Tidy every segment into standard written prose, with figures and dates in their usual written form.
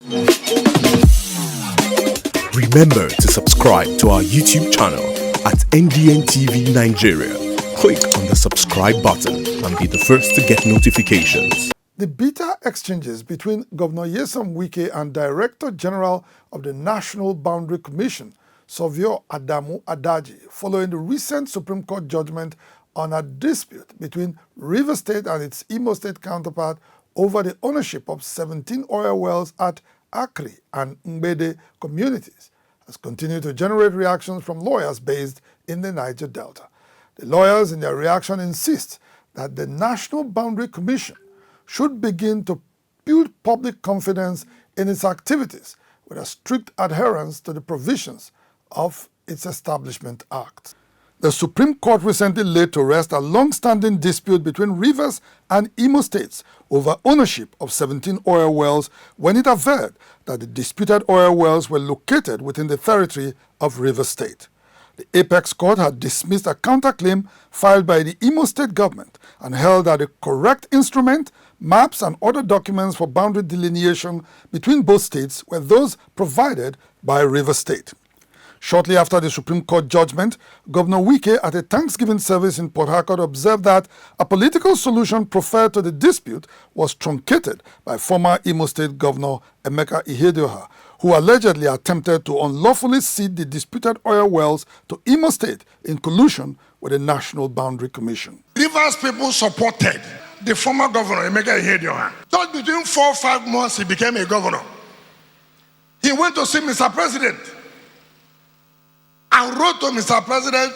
Remember to subscribe to our YouTube channel at NDN TV Nigeria. Click on the subscribe button and be the first to get notifications. The bitter exchanges between Governor Nyesom Wike and Director General of the National Boundary Commission, Saviour Adamu Adaji, following the recent Supreme Court judgment on a dispute between Rivers State and its Imo State counterpart over the ownership of 17 oil wells at Akri and MAMODE communities, has continued to generate reactions from lawyers based in the Niger Delta. The lawyers in their reaction insist that the National Boundary Commission should begin to build public confidence in its activities with a strict adherence to the provisions of its Establishment Act. The Supreme Court recently laid to rest a long-standing dispute between Rivers and Imo States over ownership of 17 oil wells when it averred that the disputed oil wells were located within the territory of Rivers State. The Apex Court had dismissed a counterclaim filed by the Imo State government and held that the correct instrument, maps and other documents for boundary delineation between both states were those provided by Rivers State. Shortly after the Supreme Court judgment, Governor Wike at a Thanksgiving service in Port Harcourt observed that a political solution preferred to the dispute was truncated by former Imo State Governor Emeka Ihedioha, who allegedly attempted to unlawfully cede the disputed oil wells to Imo State in collusion with the National Boundary Commission. Rivers people supported the former governor Emeka Ihedioha. Just between 4 or 5 months, he became a governor. He went to see Mr. President and wrote to Mr. President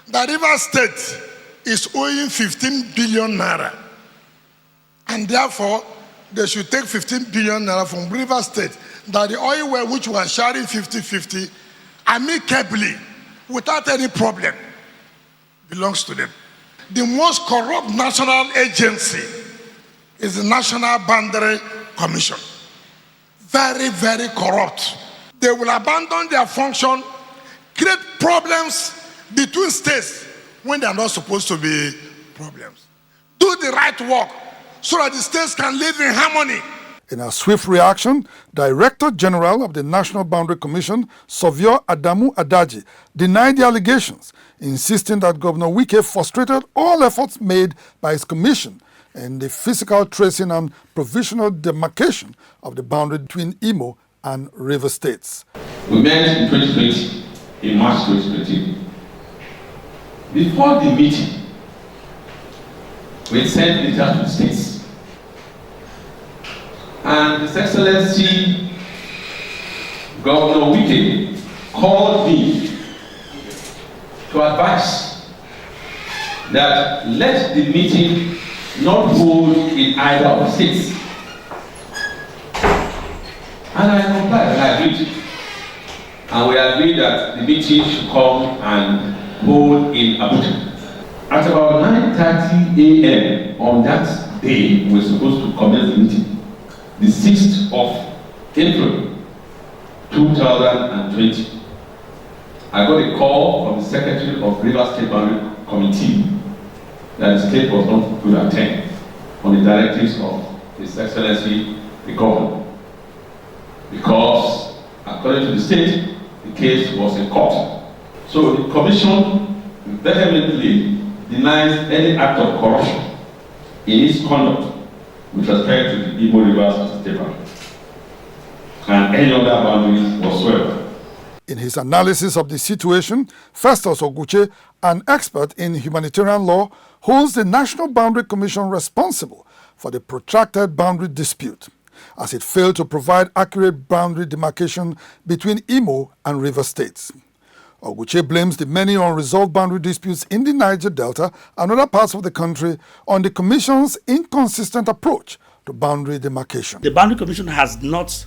that Rivers State is owing 15 billion naira. And therefore, they should take 15 billion naira from Rivers State, that the oil well which was sharing 50-50, amicably, without any problem, belongs to them. The most corrupt national agency is the National Boundary Commission. Very, very corrupt. They will abandon their function, create problems between states when they are not supposed to be problems. Do the right work so that the states can live in harmony. In a swift reaction, Director General of the National Boundary Commission, Saviour Adamu Adaji, denied the allegations, insisting that Governor Wike frustrated all efforts made by his commission in the physical tracing and provisional demarcation of the boundary between Imo and River States. We met in 2020, in March 2020. Before the meeting, we sent letters to the states. And His Excellency Governor Wike called me to advise that let the meeting not hold in either of the states. And I complied, and I agreed. And we agreed that the meeting should come and hold in Abuja. At about 9:30 a.m. on that day, we were supposed to commence the meeting. The 6th of April 2020, I got a call from the Secretary of Rivers State Boundary Committee that the state was not going to attend on the directives of His Excellency the Governor, because according to the state, the case was in court. So the Commission vehemently denies any act of corruption in its conduct with respect to the Imo Rivers State Boundary and any other boundaries whatsoever. In his analysis of the situation, Festus Oguche, an expert in humanitarian law, holds the National Boundary Commission responsible for the protracted boundary dispute, as it failed to provide accurate boundary demarcation between Imo and River States. Oguche blames the many unresolved boundary disputes in the Niger Delta and other parts of the country on the Commission's inconsistent approach to boundary demarcation. The Boundary Commission has not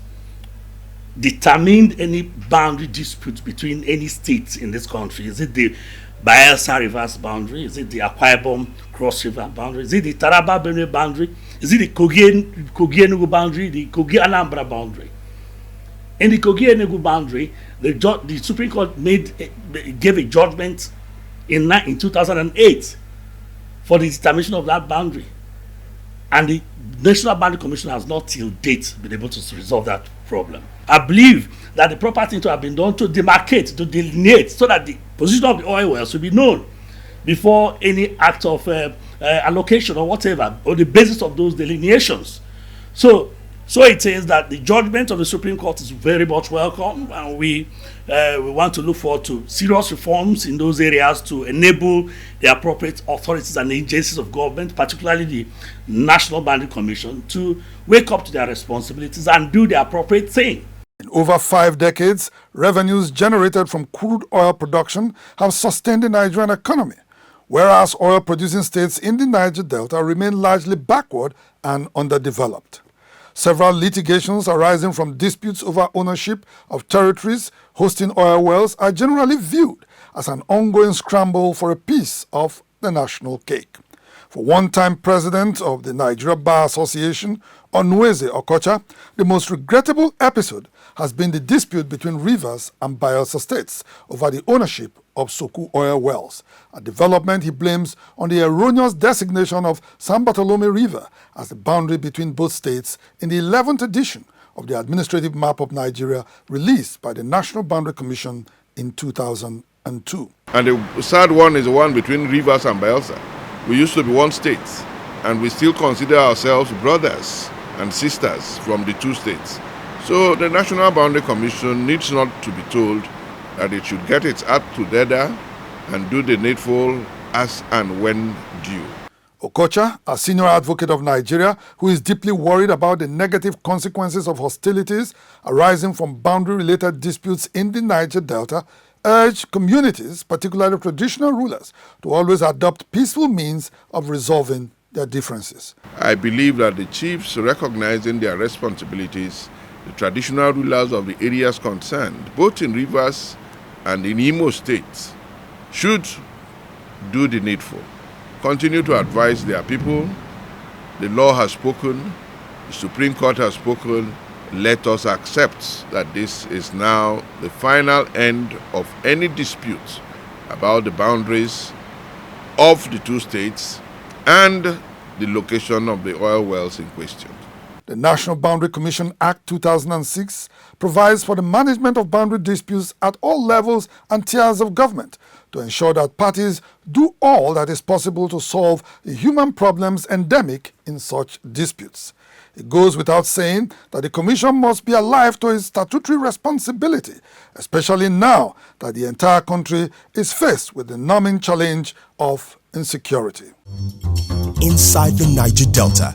determined any boundary disputes between any states in this country. Is it the Bayelsa Rivers boundary? Is it the Akwa Ibom Cross River boundary? Is it the Taraba Benue boundary? Is it the Kogi Enugu boundary? The Kogi Anambra boundary? In the Kogi Enugu boundary, the Supreme Court gave a judgment in 2008 for the determination of that boundary. And the National Boundary Commission has not till date been able to resolve that problem. I believe that the proper thing to have been done to demarcate, to delineate, so that the position of the oil wells will be known before any act of allocation or whatever, on the basis of those delineations. So it is that the judgment of the Supreme Court is very much welcome, and we want to look forward to serious reforms in those areas to enable the appropriate authorities and agencies of government, particularly the National Boundary Commission, to wake up to their responsibilities and do the appropriate thing. In over 5 decades, revenues generated from crude oil production have sustained the Nigerian economy, whereas oil-producing states in the Niger Delta remain largely backward and underdeveloped. Several litigations arising from disputes over ownership of territories hosting oil wells are generally viewed as an ongoing scramble for a piece of the national cake. For one-time president of the Nigeria Bar Association, Onweze Okocha, the most regrettable episode has been the dispute between Rivers and Bayelsa states over the ownership of Soku oil wells, a development he blames on the erroneous designation of San Bartolome River as the boundary between both states in the 11th edition of the Administrative Map of Nigeria released by the National Boundary Commission in 2002. And the sad one is the one between Rivers and Bayelsa. We used to be one state, and we still consider ourselves brothers and sisters from the two states. So the National Boundary Commission needs not to be told that it should get its act together and do the needful as and when due. Okocha, a senior advocate of Nigeria who is deeply worried about the negative consequences of hostilities arising from boundary-related disputes in the Niger Delta, urged communities, particularly traditional rulers, to always adopt peaceful means of resolving their differences. I believe that the chiefs, recognizing their responsibilities, the traditional rulers of the areas concerned, both in Rivers and in Imo states, should do the needful. Continue to advise their people. The law has spoken, the Supreme Court has spoken. Let us accept that this is now the final end of any dispute about the boundaries of the two states and the location of the oil wells in question. The National Boundary Commission Act 2006 provides for the management of boundary disputes at all levels and tiers of government to ensure that parties do all that is possible to solve the human problems endemic in such disputes. It goes without saying that the Commission must be alive to its statutory responsibility, especially now that the entire country is faced with the numbing challenge of insecurity. Inside the Niger Delta,